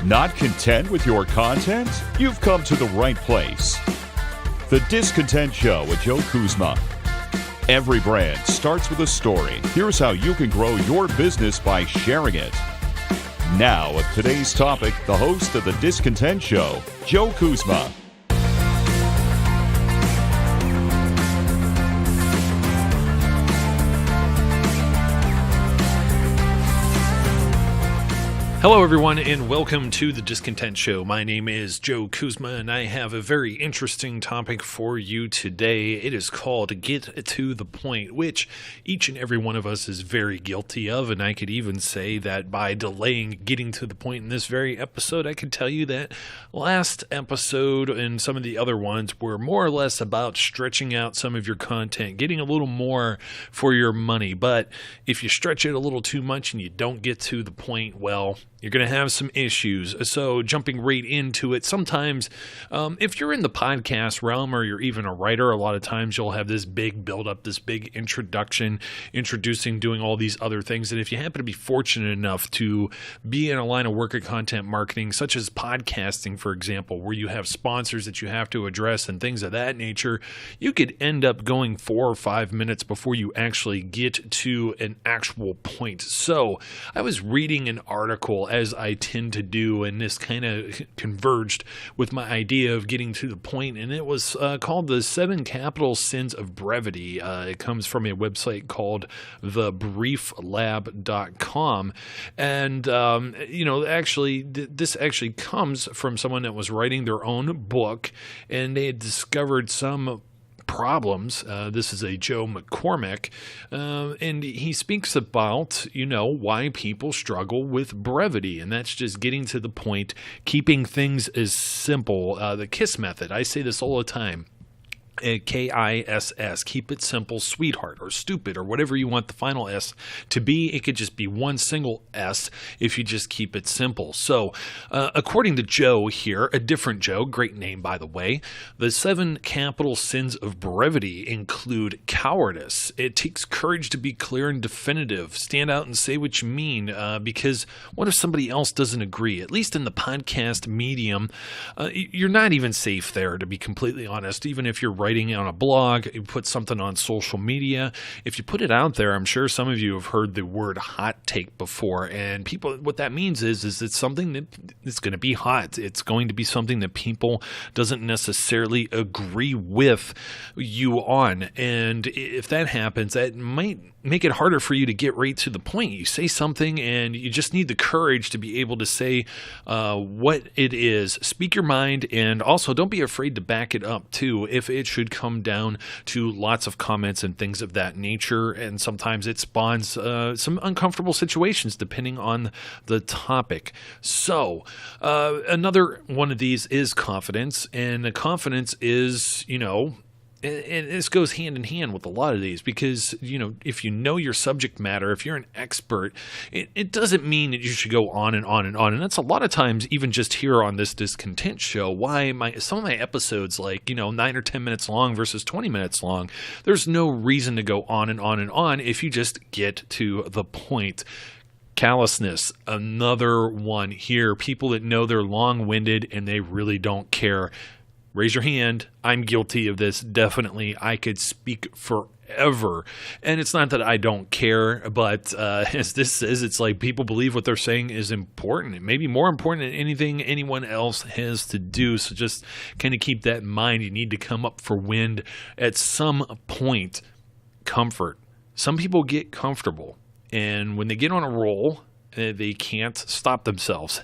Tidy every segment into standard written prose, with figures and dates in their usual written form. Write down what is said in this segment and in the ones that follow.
Not content with your content? You've come to the right place. The Discontent Show with Joe Kuzma. Every brand starts with a story. Here's how you can grow your business by sharing it. Now, with today's topic, the host of The Discontent Show, Joe Kuzma. Hello, everyone, and welcome to The Discontent Show. My name is Joe Kuzma, and I have a very interesting topic for you today. It is called Get to the Point, which each and every one of us is very guilty of, and I could even say that by delaying getting to the point in this very episode, I can tell you that last episode and some of the other ones were more or less about stretching out some of your content, getting a little more for your money. But if you stretch it a little too much and you don't get to the point, well, you're going to have some issues. So jumping right into it, sometimes if you're in the podcast realm or you're even a writer, a lot of times you'll have this big build-up, this big introduction, introducing, doing all these other things. And if you happen to be fortunate enough to be in a line of work at content marketing, such as podcasting, for example, where you have sponsors that you have to address and things of that nature, you could end up going 4 or 5 minutes before you actually get to an actual point. So I was reading an article, as I tend to do, and this kind of converged with my idea of getting to the point, and it was called The 7 Capital Sins of Brevity. It comes from a website called thebrieflab.com, and this actually comes from someone that was writing their own book, and they had discovered some problems. This is a Joe McCormack, and he speaks about, why people struggle with brevity, and that's just getting to the point, keeping things as simple. The KISS method, I say this all the time. KISS, keep it simple, sweetheart, or stupid, or whatever you want the final S to be. It could just be one single S if you just keep it simple. So, according to Joe here, a different Joe, great name by the way, the 7 capital sins of brevity include cowardice. It takes courage to be clear and definitive. Stand out and say what you mean, because what if somebody else doesn't agree? At least in the podcast medium, you're not even safe there, to be completely honest. Even if you're writing on a blog, you put something on social media, if you put it out there, I'm sure some of you have heard the word hot take before, and people, what that means is it's something that it's going to be hot. It's going to be something that people doesn't necessarily agree with you on, and if that happens, that might make it harder for you to get right to the point. You say something and you just need the courage to be able to say what it is. Speak your mind, and also don't be afraid to back it up too if it should come down to lots of comments and things of that nature, and sometimes it spawns some uncomfortable situations depending on the topic. So another one of these is confidence, and confidence is, and this goes hand in hand with a lot of these, because, if you know your subject matter, if you're an expert, it doesn't mean that you should go on and on and on. And that's a lot of times, even just here on this Discontent Show, why some of my episodes, 9 or 10 minutes long versus 20 minutes long, there's no reason to go on and on and on if you just get to the point. Callousness, another one here. People that know they're long-winded and they really don't care. Raise your hand. I'm guilty of this. Definitely. I could speak forever. And it's not that I don't care, but as this says, it's like people believe what they're saying is important. It may be more important than anything anyone else has to do. So just kind of keep that in mind. You need to come up for wind at some point. Comfort. Some people get comfortable, and when they get on a roll, they can't stop themselves.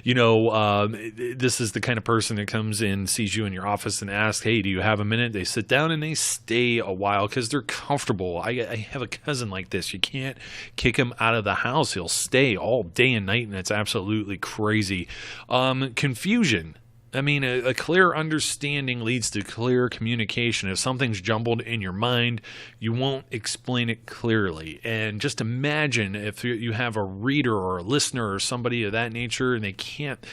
This is the kind of person that comes in, sees you in your office and asks, hey, do you have a minute? They sit down and they stay a while because they're comfortable. I have a cousin like this. You can't kick him out of the house. He'll stay all day and night, and it's absolutely crazy. Confusion. I mean, a clear understanding leads to clear communication. If something's jumbled in your mind, you won't explain it clearly. And just imagine if you have a reader or a listener or somebody of that nature and they can't.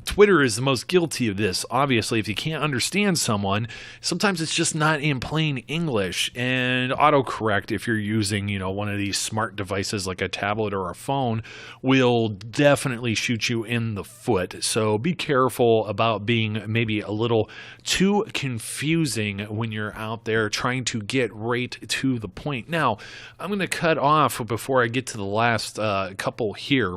Twitter is the most guilty of this. Obviously, if you can't understand someone, sometimes it's just not in plain English. And autocorrect, if you're using, one of these smart devices like a tablet or a phone, will definitely shoot you in the foot. So be careful about being maybe a little too confusing when you're out there trying to get right to the point. Now, I'm going to cut off before I get to the last couple here,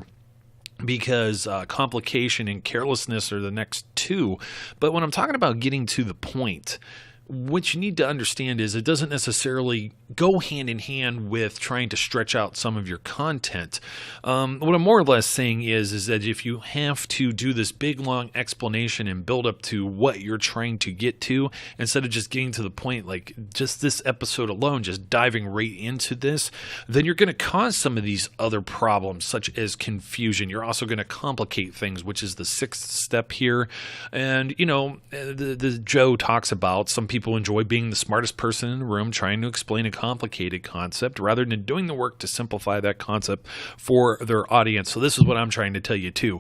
because complication and carelessness are the next two. But when I'm talking about getting to the point, what you need to understand is it doesn't necessarily go hand in hand with trying to stretch out some of your content. What I'm more or less saying is that if you have to do this big, long explanation and build up to what you're trying to get to, instead of just getting to the point, like just this episode alone, just diving right into this, then you're going to cause some of these other problems, such as confusion. You're also going to complicate things, which is the sixth step here. And, the Joe talks about some people enjoy being the smartest person in the room, trying to explain a complicated concept rather than doing the work to simplify that concept for their audience. So this is what I'm trying to tell you too.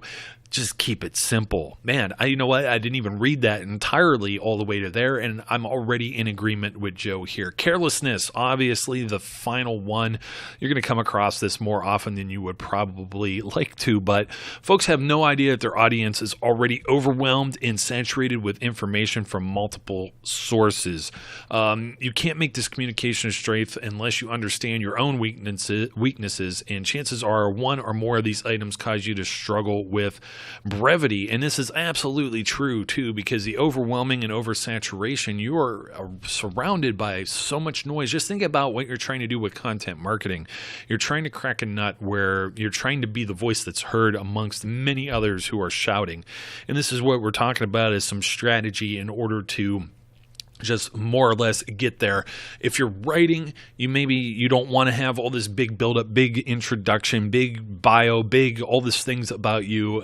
Just keep it simple. Man, you know what? I didn't even read that entirely all the way to there, and I'm already in agreement with Joe here. Carelessness, obviously the final one. You're going to come across this more often than you would probably like to, but folks have no idea that their audience is already overwhelmed and saturated with information from multiple sources. You can't make this communication straight unless you understand your own weaknesses, and chances are one or more of these items cause you to struggle with brevity. And this is absolutely true too, because the overwhelming and oversaturation, you are surrounded by so much noise. Just think about what you're trying to do with content marketing. You're trying to crack a nut where you're trying to be the voice that's heard amongst many others who are shouting. And this is what we're talking about, is some strategy in order to just more or less get there. If you're writing, you don't want to have all this big build-up, big introduction, big bio, big all these things about you.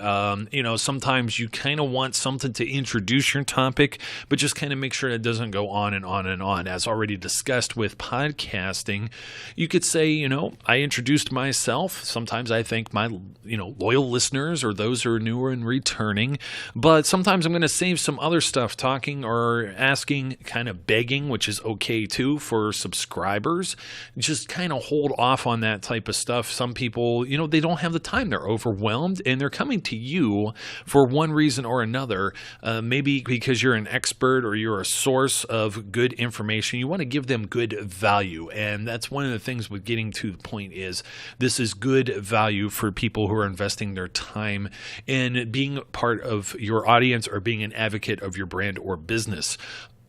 Sometimes you kind of want something to introduce your topic, but just kind of make sure it doesn't go on and on and on. As already discussed with podcasting, you could say, I introduced myself. Sometimes I thank my, loyal listeners or those who are newer and returning, but sometimes I'm going to save some other stuff talking or asking, kind of begging, which is okay too, for subscribers. Just kind of hold off on that type of stuff. Some people, they don't have the time. They're overwhelmed and they're coming to you for one reason or another. Maybe because you're an expert or you're a source of good information. You want to give them good value. And that's one of the things with getting to the point is this is good value for people who are investing their time in being part of your audience or being an advocate of your brand or business.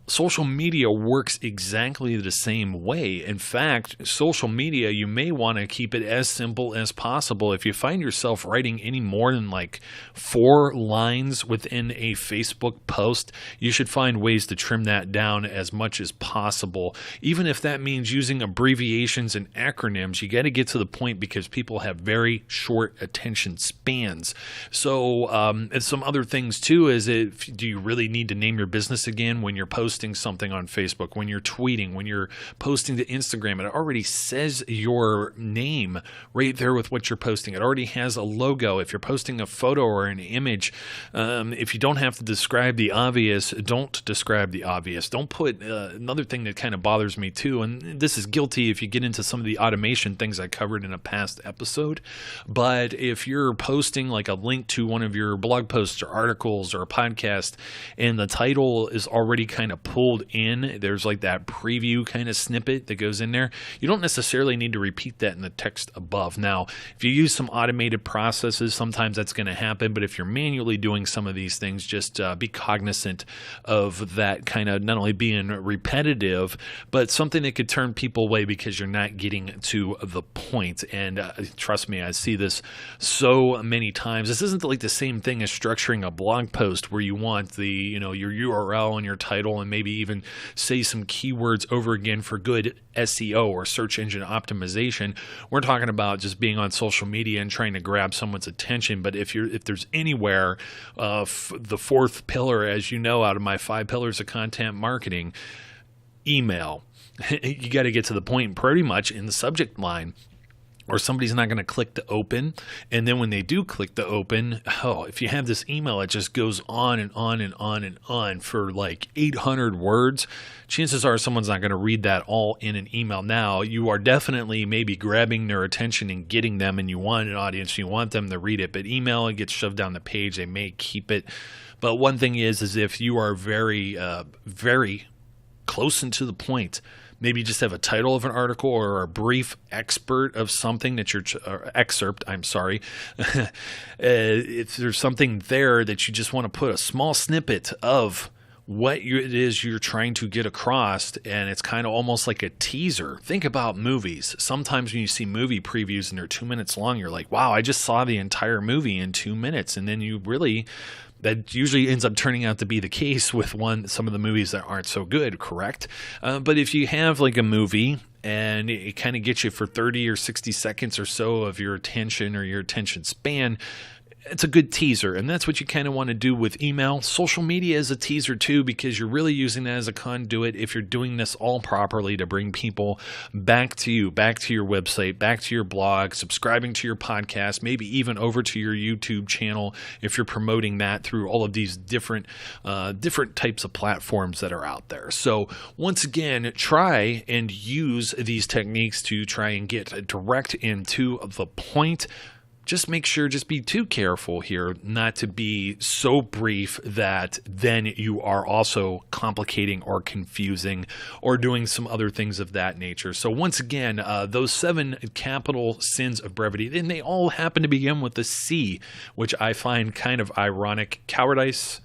Social media works exactly the same way. In fact, social media, you may want to keep it as simple as possible. If you find yourself writing any more than like 4 lines within a Facebook post, you should find ways to trim that down as much as possible. Even if that means using abbreviations and acronyms, you got to get to the point because people have very short attention spans. So, and some other things too is do you really need to name your business again when you're posting something on Facebook, when you're tweeting, when you're posting to Instagram? It already says your name right there with what you're posting. It already has a logo. If you're posting a photo or an image, if you don't have to describe the obvious, don't describe the obvious. Don't put another thing that kind of bothers me too, and this is guilty if you get into some of the automation things I covered in a past episode, but if you're posting like a link to one of your blog posts or articles or a podcast and the title is already kind of pulled in, there's like that preview kind of snippet that goes in there, you don't necessarily need to repeat that in the text above. Now, if you use some automated processes, sometimes that's going to happen, but if you're manually doing some of these things, just be cognizant of that kind of not only being repetitive, but something that could turn people away because you're not getting to the point. And trust me, I see this so many times. This isn't like the same thing as structuring a blog post where you want your URL and your title and maybe even say some keywords over again for good SEO or search engine optimization. We're talking about just being on social media and trying to grab someone's attention. But if there's anywhere, the fourth pillar, as you know, out of my 5 pillars of content marketing, email. You got to get to the point pretty much in the subject line, or somebody's not going to click to open. And then when they do click to open, if you have this email, it just goes on and on and on and on for like 800 words. Chances are someone's not going to read that all in an email. Now, you are definitely maybe grabbing their attention and getting them, and you want an audience, you want them to read it. But email, it gets shoved down the page. They may keep it. But one thing is if you are very, very close and to the point, maybe just have a title of an article or a brief expert of something that excerpt. If there's something there that you just want to put a small snippet of what it is you're trying to get across, and it's kind of almost like a teaser. Think about movies. Sometimes when you see movie previews and they're 2 minutes long, you're like, wow, I just saw the entire movie in 2 minutes. And then that usually ends up turning out to be the case with some of the movies that aren't so good, correct? But if you have like a movie and it kind of gets you for 30 or 60 seconds or so of your attention or your attention span, it's a good teaser, and that's what you kind of want to do with email. Social media is a teaser too, because you're really using that as a conduit if you're doing this all properly to bring people back to you, back to your website, back to your blog, subscribing to your podcast, maybe even over to your YouTube channel if you're promoting that through all of these different types of platforms that are out there. So once again, try and use these techniques to try and get direct and to the point. Just make sure, just be too careful here not to be so brief that then you are also complicating or confusing or doing some other things of that nature. So once again, those 7 capital sins of brevity, and they all happen to begin with the C, which I find kind of ironic: cowardice,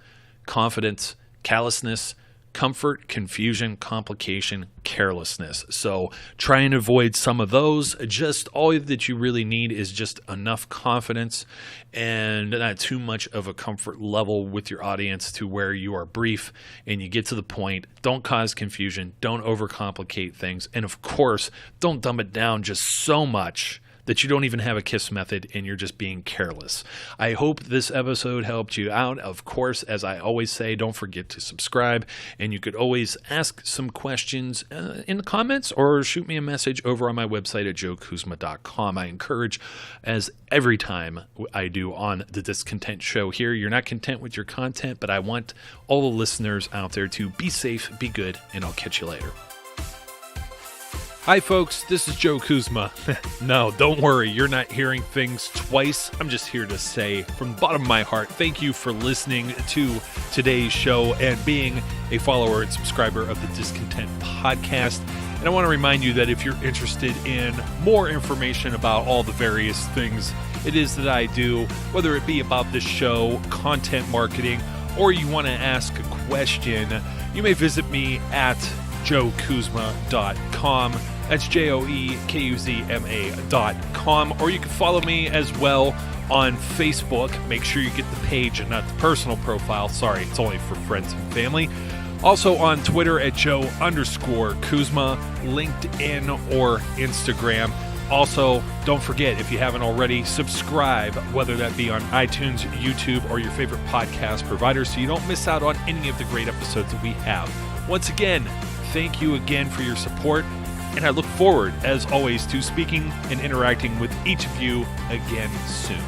confidence, callousness, comfort, confusion, complication, carelessness. So try and avoid some of those. Just all that you really need is just enough confidence and not too much of a comfort level with your audience to where you are brief and you get to the point. Don't cause confusion. Don't overcomplicate things. And of course, don't dumb it down just so much that you don't even have a KISS method and you're just being careless. I hope this episode helped you out. Of course, as I always say, don't forget to subscribe, and you could always ask some questions in the comments or shoot me a message over on my website at joekuzma.com. I encourage, as every time I do on the Discontent Show here, you're not content with your content, but I want all the listeners out there to be safe, be good, and I'll catch you later. Hi folks, this is Joe Kuzma. No, don't worry, you're not hearing things twice. I'm just here to say from the bottom of my heart, thank you for listening to today's show and being a follower and subscriber of the Discontent Podcast. And I want to remind you that if you're interested in more information about all the various things it is that I do, whether it be about this show, content marketing, or you want to ask a question, you may visit me at joekuzma.com. That's JOEKUZMA.com. Or you can follow me as well on Facebook. Make sure you get the page and not the personal profile. Sorry, it's only for friends and family. Also on Twitter at Joe_Kuzma, LinkedIn or Instagram. Also, don't forget, if you haven't already, subscribe, whether that be on iTunes, YouTube, or your favorite podcast provider, so you don't miss out on any of the great episodes that we have. Once again, thank you again for your support, and I look forward, as always, to speaking and interacting with each of you again soon.